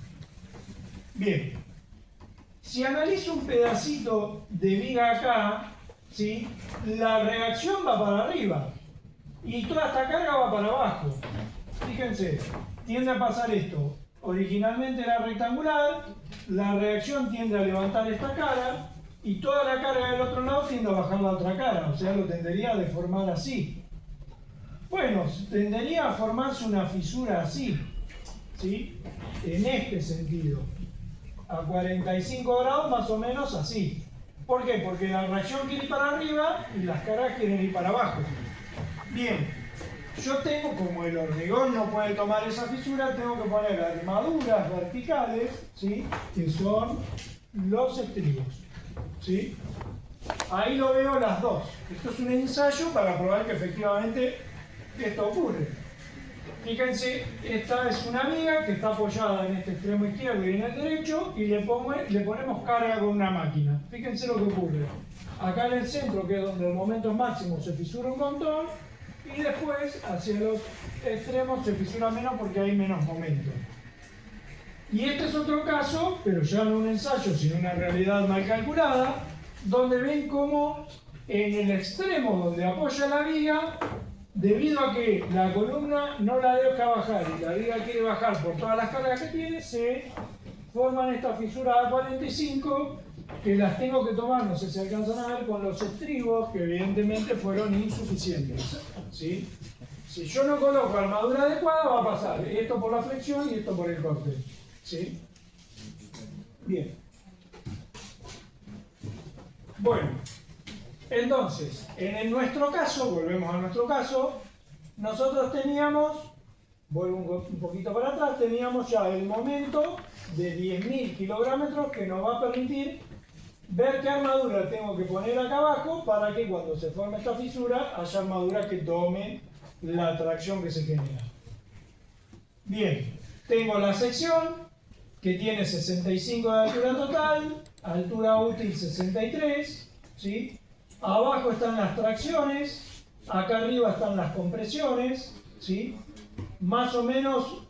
Bien, si analizo un pedacito de viga acá, ¿sí? La reacción va para arriba y toda esta carga va para abajo. Fíjense, tiende a pasar esto. Originalmente era rectangular, la reacción tiende a levantar esta cara y toda la carga del otro lado tiende a bajar la otra cara, o sea, lo tendería a deformar así. Bueno, tendería a formarse una fisura así, ¿sí? En este sentido, a 45 grados más o menos así. ¿Por qué? Porque la reacción quiere ir para arriba y las caras quieren ir para abajo. Bien, yo tengo, como el hormigón no puede tomar esa fisura, tengo que poner armaduras verticales, ¿sí? Que son los estribos, ¿sí? Ahí lo veo las dos. Esto es un ensayo para probar que efectivamente esto ocurre. Fíjense, esta es una viga que está apoyada en este extremo izquierdo y en el derecho y le ponemos carga con una máquina. Fíjense lo que ocurre. Acá en el centro, que es donde el momento es máximo, se fisura un montón y después hacia los extremos se fisura menos porque hay menos momento. Y este es otro caso, pero ya no un ensayo, sino una realidad mal calculada, donde ven cómo en el extremo donde apoya la viga, debido a que la columna no la deja bajar y la viga quiere bajar por todas las cargas que tiene, se forman estas fisuras A45 que las tengo que tomar, no sé si alcanzan a ver, con los estribos que evidentemente fueron insuficientes, ¿sí? Si yo no coloco armadura adecuada va a pasar esto por la flexión y esto por el corte, ¿sí? Bien. Bueno. Entonces, nuestro caso, volvemos a nuestro caso, nosotros teníamos, vuelvo un poquito para atrás, teníamos ya el momento de 10.000 kilográmetros que nos va a permitir ver qué armadura tengo que poner acá abajo para que cuando se forme esta fisura haya armadura que tome la tracción que se genera. Bien, tengo la sección que tiene 65 de altura total, altura útil 63, ¿sí? Abajo están las tracciones, acá arriba están las compresiones, ¿sí? Más o menos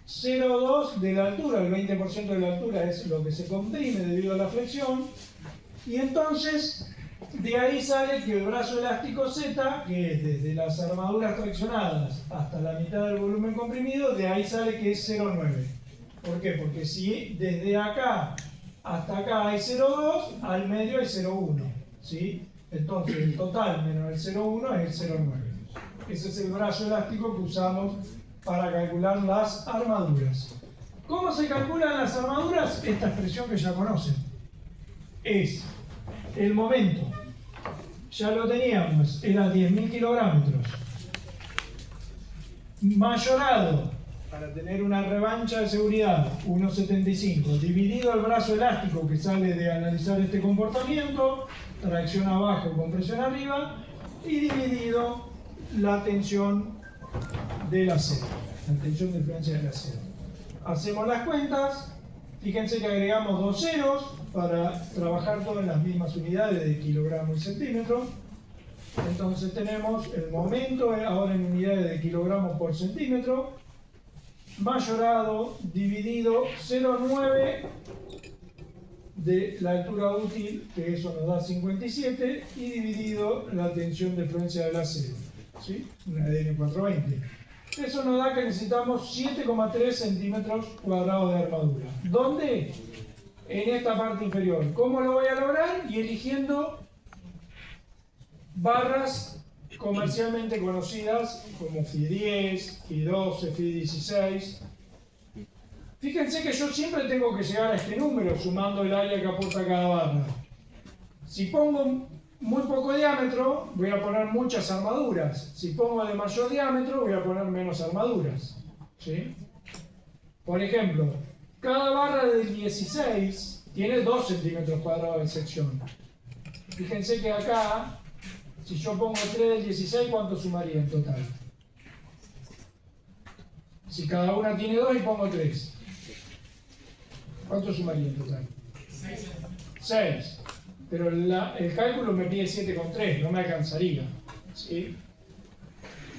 0,2 de la altura, el 20% de la altura es lo que se comprime debido a la flexión. Y entonces, de ahí sale que el brazo elástico Z, que es desde las armaduras traccionadas hasta la mitad del volumen comprimido, de ahí sale que es 0,9. ¿Por qué? Porque si desde acá hasta acá hay 0,2, al medio hay 0,1, ¿sí? Entonces el total menos el 0,1 es el 0,9. Ese es el brazo elástico que usamos para calcular las armaduras. ¿Cómo se calculan las armaduras? Esta expresión que ya conocen. Es el momento. Ya lo teníamos, era 10.000 kilográmetros. Mayorado, para tener una revancha de seguridad, 1,75. Dividido el brazo elástico que sale de analizar este comportamiento, tracción abajo, compresión arriba, y dividido la tensión del acero, la tensión de influencia del acero. Hacemos las cuentas, fíjense que agregamos dos ceros para trabajar todas las mismas unidades de kilogramo y centímetro. Entonces tenemos el momento ahora en unidades de kilogramo por centímetro, mayorado dividido 0,9 de la altura útil, que eso nos da 57, y dividido la tensión de fluencia del acero, ¿sí? Una ADN 420. Eso nos da que necesitamos 7,3 centímetros cuadrados de armadura. ¿Dónde? En esta parte inferior. ¿Cómo lo voy a lograr? Y eligiendo barras comercialmente conocidas como FI 10, FI 12, FI 16. Fíjense que yo siempre tengo que llegar a este número sumando el área que aporta cada barra. Si pongo muy poco diámetro, voy a poner muchas armaduras. Si pongo de mayor diámetro, voy a poner menos armaduras, ¿sí? Por ejemplo, cada barra del 16 tiene 2 centímetros cuadrados de sección. Fíjense que acá, si yo pongo 3 del 16, ¿cuánto sumaría en total? Si cada una tiene 2 y pongo 3, ¿cuánto sumaría en total? 6. Pero el cálculo me pide 7,3, no me alcanzaría, ¿sí?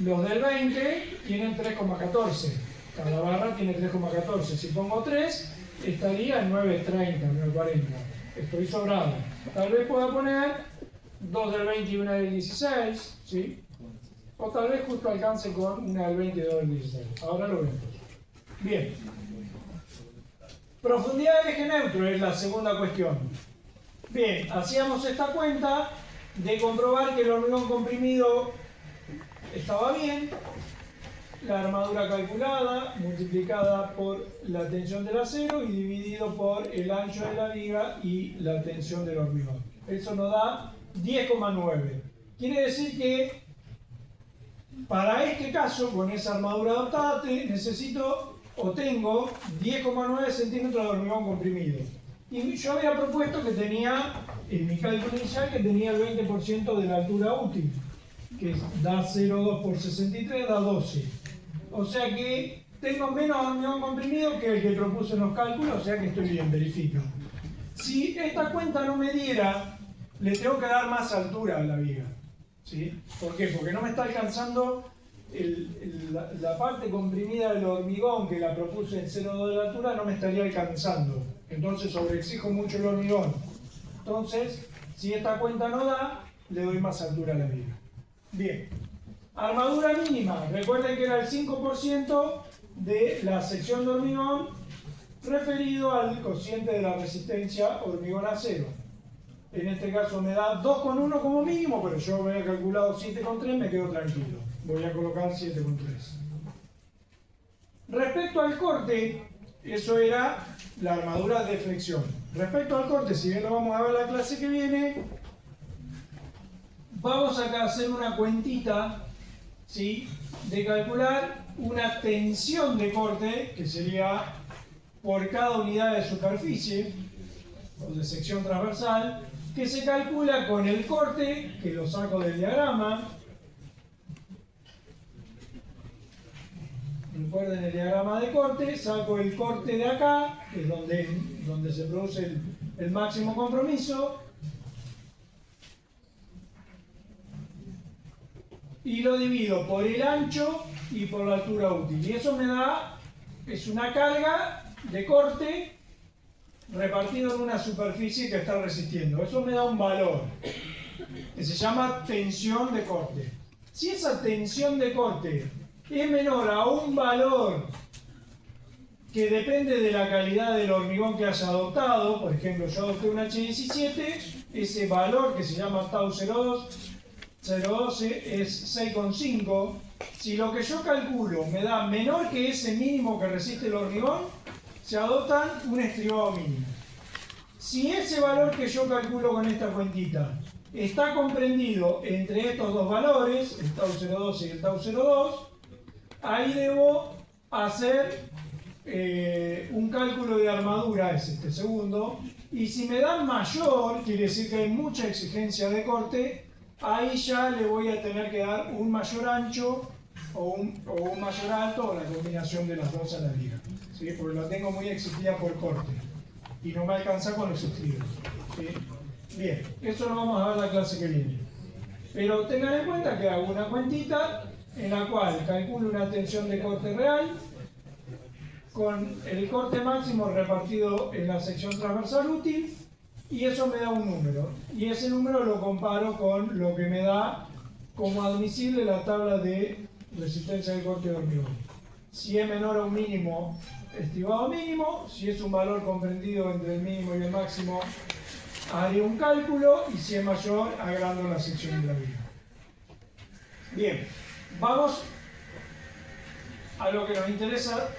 Los del 20 tienen 3,14. Cada barra tiene 3,14. Si pongo 3, estaría en 9,30, 9,40. Estoy sobrado. Tal vez pueda poner 2 del 20 y una del 16, ¿sí? O tal vez justo alcance con una del 20 y 2 del 16. Ahora lo vemos. Bien. Profundidad del eje neutro es la segunda cuestión. Bien, hacíamos esta cuenta de comprobar que el hormigón comprimido estaba bien, la armadura calculada multiplicada por la tensión del acero y dividido por el ancho de la viga y la tensión del hormigón. Eso nos da 10,9. Quiere decir que para este caso, con esa armadura adaptada, necesito o tengo 10,9 centímetros de hormigón comprimido. Y yo había propuesto que tenía, en mi cálculo inicial, que tenía el 20% de la altura útil, que da 0,2 por 63, da 12. O sea que tengo menos hormigón comprimido que el que propuse en los cálculos, o sea que estoy bien, verifica. Si esta cuenta no me diera, le tengo que dar más altura a la viga, ¿sí? ¿Por qué? Porque no me está alcanzando la parte comprimida del hormigón que la propuse en 0,2 de la altura, no me estaría alcanzando. Entonces sobreexijo mucho el hormigón. Entonces, si esta cuenta no da, le doy más altura a la viga. Bien. Armadura mínima. Recuerden que era el 5% de la sección de hormigón referido al cociente de la resistencia hormigón-acero. En este caso me da 2,1 como mínimo, pero yo me he calculado 7,3, me quedo tranquilo. Voy a colocar 7,3. Respecto al corte, eso era la armadura de flexión. Respecto al corte, si bien lo vamos a ver la clase que viene, vamos acá a hacer una cuentita, ¿sí?, de calcular una tensión de corte, que sería por cada unidad de superficie, o de sección transversal, que se calcula con el corte, que lo saco del diagrama. Recuerden el diagrama de corte, saco el corte de acá, que es donde se produce el máximo compromiso, y lo divido por el ancho y por la altura útil. Y eso me da, es una carga de corte repartido en una superficie que está resistiendo. Eso me da un valor que se llama tensión de corte. Si esa tensión de corte es menor a un valor que depende de la calidad del hormigón que haya adoptado, por ejemplo, yo adopté un H17, ese valor que se llama tau 012 es 6,5. Si lo que yo calculo me da menor que ese mínimo que resiste el hormigón, se adoptan un estribado mínimo. Si ese valor que yo calculo con esta cuentita está comprendido entre estos dos valores, el tau 012 y el tau 02, ahí debo hacer un cálculo de armadura, es este segundo, y si me dan mayor, quiere decir que hay mucha exigencia de corte, ahí ya le voy a tener que dar un mayor ancho o un mayor alto, o la combinación de las dos a la viga, ¿sí? Porque la tengo muy exigida por corte y no me alcanza con los estribos, ¿sí? Bien, eso lo vamos a ver la clase que viene. Pero tengan en cuenta que hago una cuentita en la cual calculo una tensión de corte real, con el corte máximo repartido en la sección transversal útil, y eso me da un número. Y ese número lo comparo con lo que me da como admisible la tabla de resistencia del corte de hormigón. Si es menor a un mínimo, estimado mínimo. Si es un valor comprendido entre el mínimo y el máximo, haré un cálculo, y si es mayor, agrando la sección de la viga. Bien, vamos a lo que nos interesa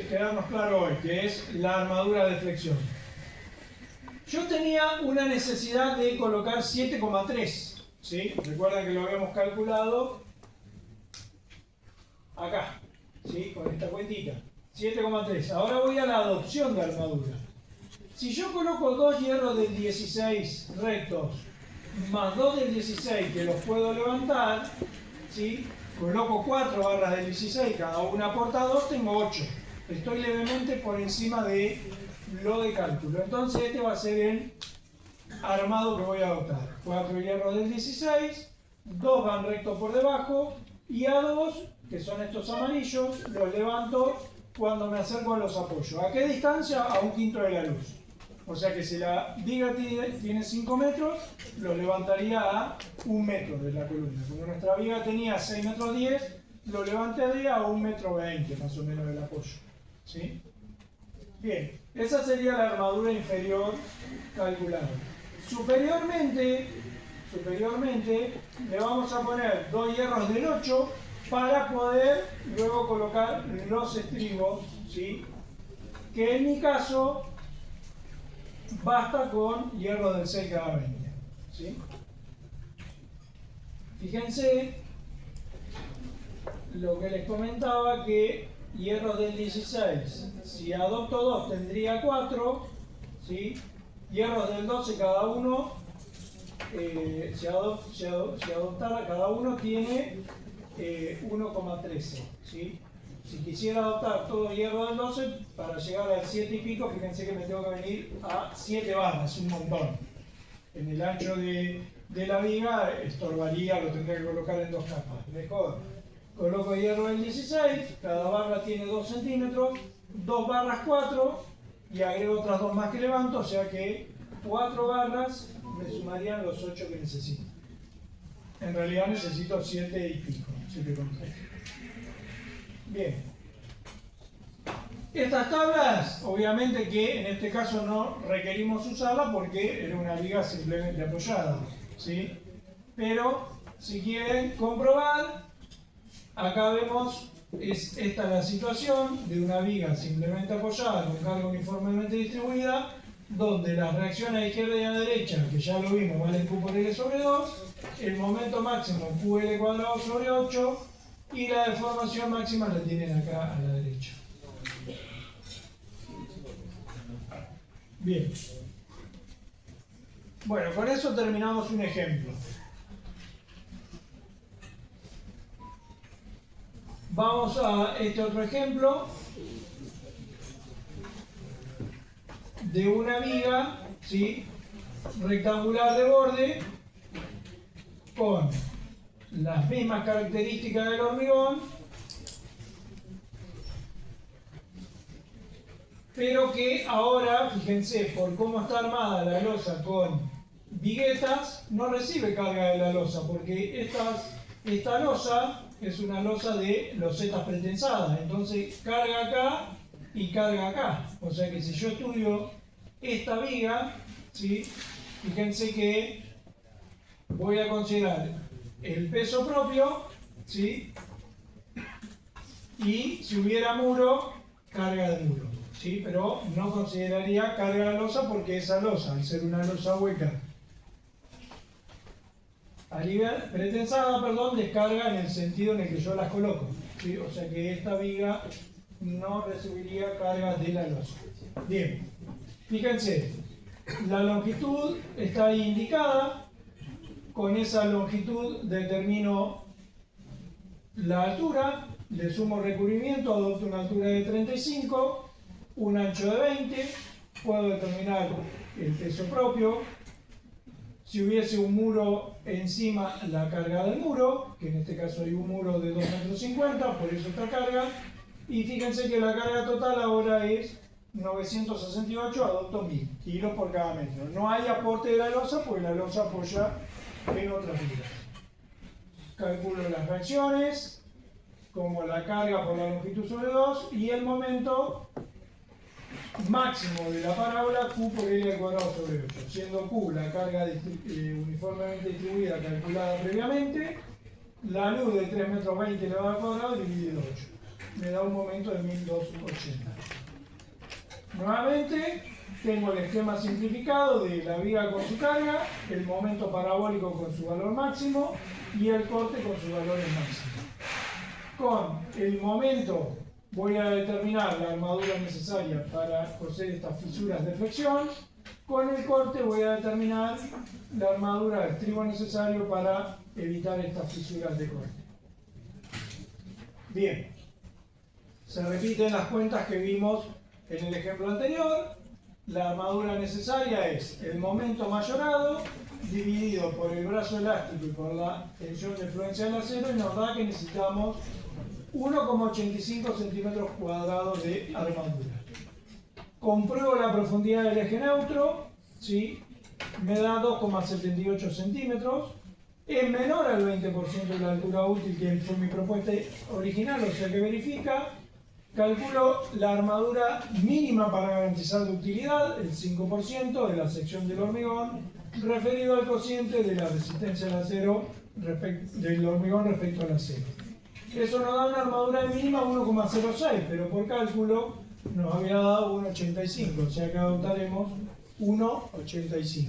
quedarnos claro hoy, que es la armadura de flexión. Yo tenía una necesidad de colocar 7,3, ¿sí? Recuerden que lo habíamos calculado acá, ¿sí? Con esta cuentita, 7,3. Ahora voy a la adopción de armadura. Si yo coloco 2 hierros del 16 rectos, más 2 del 16 que los puedo levantar, ¿sí? Coloco 4 barras del 16, cada una aporta 2, tengo 8. Estoy levemente por encima de lo de cálculo. Entonces este va a ser el armado que voy a adoptar. 4 hierros del 16, 2 van rectos por debajo, y a 2, que son estos amarillos, los levanto cuando me acerco a los apoyos. ¿A qué distancia? A 1/5 de la luz. O sea que si la viga tiene 5 metros, lo levantaría a 1 metro de la columna. Como nuestra viga tenía 6 metros 10, lo levantaría a 1 metro 20 más o menos del apoyo. ¿Sí? Bien, esa sería la armadura inferior calculada. Superiormente le vamos a poner 2 hierros del 8 para poder luego colocar los estribos, ¿sí? Que en mi caso basta con hierros del 6 cada 20, ¿sí? Fíjense lo que les comentaba, que hierros del 16, si adopto 2 tendría 4, ¿sí? Hierros del 12 cada uno, si adoptara cada uno tiene 1,13, ¿sí? Si quisiera adoptar todo hierro del 12, para llegar al 7 y pico, fíjense que me tengo que venir a 7 barras, un montón. En el ancho de la viga estorbaría, lo tendría que colocar en 2 capas. Mejor, coloco hierro del 16, cada barra tiene 2 centímetros, 2 barras 4, y agrego otras 2 más que levanto, o sea que 4 barras me sumarían los 8 que necesito. En realidad necesito 7 y pico, 7,3. Bien. Estas tablas, obviamente que en este caso no requerimos usarlas porque era una viga simplemente apoyada, ¿sí? Pero si quieren comprobar, acá vemos, esta es la situación de una viga simplemente apoyada con carga uniformemente distribuida, donde las reacciones a izquierda y a derecha, que ya lo vimos, valen Q por L sobre 2, el momento máximo QL cuadrado sobre 8, y la deformación máxima la tienen acá a la derecha. Bien. Bueno, con eso terminamos un ejemplo. Vamos a este otro ejemplo de una viga, ¿sí?, rectangular de borde con las mismas características del hormigón, pero que ahora, fíjense, por cómo está armada la losa con viguetas, no recibe carga de la losa, porque esta losa es una losa de losetas pretensadas, entonces carga acá y carga acá. O sea que si yo estudio esta viga, ¿sí?, fíjense que voy a considerar el peso propio, ¿sí?, y si hubiera muro, carga de muro, ¿sí?, pero no consideraría carga de losa porque esa losa, al ser una losa hueca, pretensada, descarga en el sentido en el que yo las coloco, ¿sí? O sea que esta viga no recibiría cargas de la losa. Bien, fíjense, la longitud está ahí indicada. Con esa longitud determino la altura, le sumo recubrimiento, adopto una altura de 35, un ancho de 20, puedo determinar el peso propio. Si hubiese un muro encima, la carga del muro, que en este caso hay un muro de 2,50 metros, por eso esta carga, Y fíjense que la carga total ahora es 968, adopto 1000 kilos por cada metro. No hay aporte de la losa porque la losa apoya en otras vigas. Calculo las reacciones, como la carga por la longitud sobre 2 y el momento máximo de la parábola Q por L al cuadrado sobre 8, siendo Q la carga uniformemente distribuida calculada previamente, la luz de 3,20 metros elevado al cuadrado dividido 8. Me da un momento de 1280. Nuevamente, tengo el esquema simplificado de la viga con su carga, el momento parabólico con su valor máximo y el corte con sus valores máximos. Con el momento voy a determinar la armadura necesaria para coser estas fisuras de flexión. Con el corte voy a determinar la armadura de estribo necesario para evitar estas fisuras de corte. Bien, se repiten las cuentas que vimos en el ejemplo anterior. La armadura necesaria es el momento mayorado dividido por el brazo elástico y por la tensión de fluencia del acero, y nos da que necesitamos 1,85 centímetros cuadrados de armadura. Compruebo la profundidad del eje neutro, ¿sí? Me da 2,78 centímetros. Es menor al 20% de la altura útil, que fue mi propuesta original, o sea que verifica. Calculo la armadura mínima para garantizar ductilidad, el 5% de la sección del hormigón, referido al cociente de la resistencia del acero del hormigón respecto al acero. Eso nos da una armadura mínima 1,06, pero por cálculo nos había dado 1,85, o sea que adoptaremos 1,85.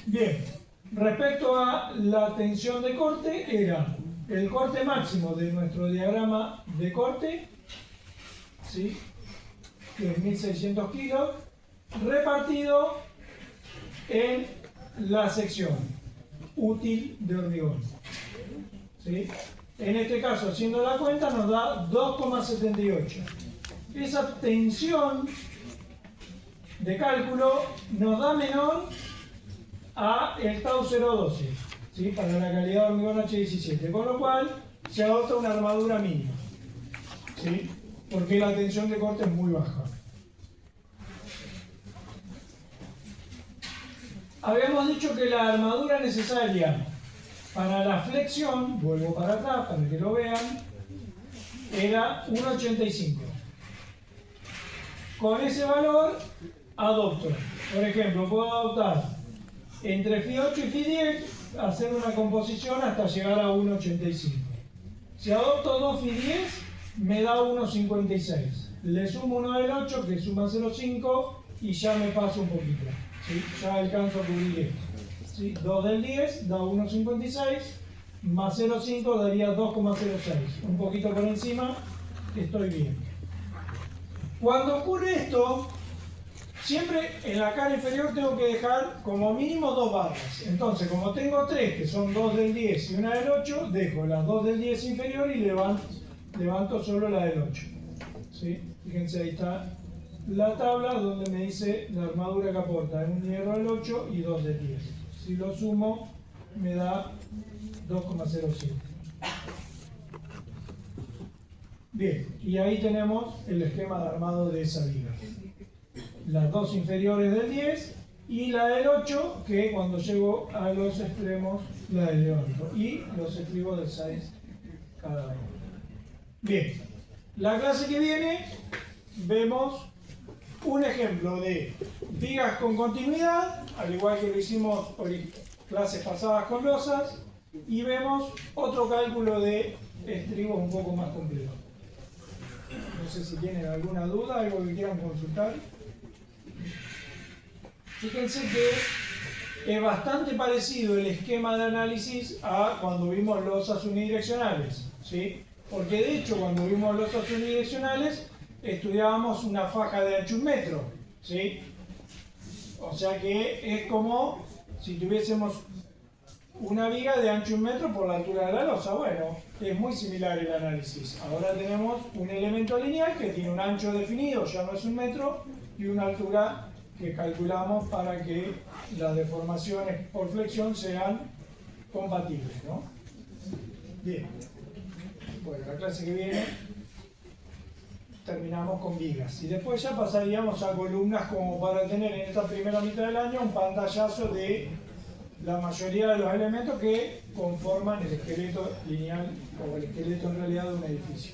Bien, respecto a la tensión de corte, era el corte máximo de nuestro diagrama de corte, ¿sí? Que es 1600 kilos, repartido en la sección útil de hormigón, ¿sí? En este caso, haciendo la cuenta, nos da 2,78. Esa tensión de cálculo nos da menor a el tau 012, ¿sí? Para la calidad de hormigón H17, con lo cual se adopta una armadura mínima, ¿sí? Porque la tensión de corte es muy baja. Habíamos dicho que la armadura necesaria para la flexión, vuelvo para atrás para que lo vean, era 1,85. Con ese valor adopto, por ejemplo, puedo adoptar entre Φ8 y Φ10, hacer una composición hasta llegar a 1,85. Si adopto 2 Φ10, me da 1,56. Le sumo uno del 8, que suma 0,5, y ya me paso un poquito, ¿sí? Ya alcanzo a cubrir esto, ¿sí? 2 del 10 da 1,56, más 0,5 daría 2,06. Un poquito por encima, estoy bien. Cuando ocurre esto, siempre en la cara inferior tengo que dejar como mínimo 2 barras. Entonces, como tengo 3, que son 2 del 10 y una del 8, dejo las 2 del 10 inferior y levanto solo la del 8. ¿Sí? Fíjense, ahí está la tabla donde me dice la armadura que aporta en un hierro del 8 y 2 del 10. Si lo sumo, me da 2,07. Bien, y ahí tenemos el esquema de armado de esa viga. Las dos inferiores del 10 y la del 8, que cuando llego a los extremos la del levanto, y los estribos del 6 cada uno. Bien, la clase que viene vemos un ejemplo de vigas con continuidad, al igual que lo hicimos en clases pasadas con losas, y vemos otro cálculo de estribos un poco más complejo. No sé si tienen alguna duda, algo que quieran consultar. Fíjense que es bastante parecido el esquema de análisis a cuando vimos losas unidireccionales, ¿sí? Porque de hecho cuando vimos losas unidireccionales estudiábamos una faja de ancho 1 metro, ¿sí? O sea que es como si tuviésemos una viga de ancho 1 metro por la altura de la losa. Bueno, es muy similar el análisis. Ahora tenemos un elemento lineal que tiene un ancho definido, ya no es 1 metro, y una altura que calculamos para que las deformaciones por flexión sean compatibles, ¿no? Bien. Bueno, la clase que viene terminamos con vigas. Y después ya pasaríamos a columnas como para tener en esta primera mitad del año un pantallazo de la mayoría de los elementos que conforman el esqueleto lineal o el esqueleto en realidad de un edificio.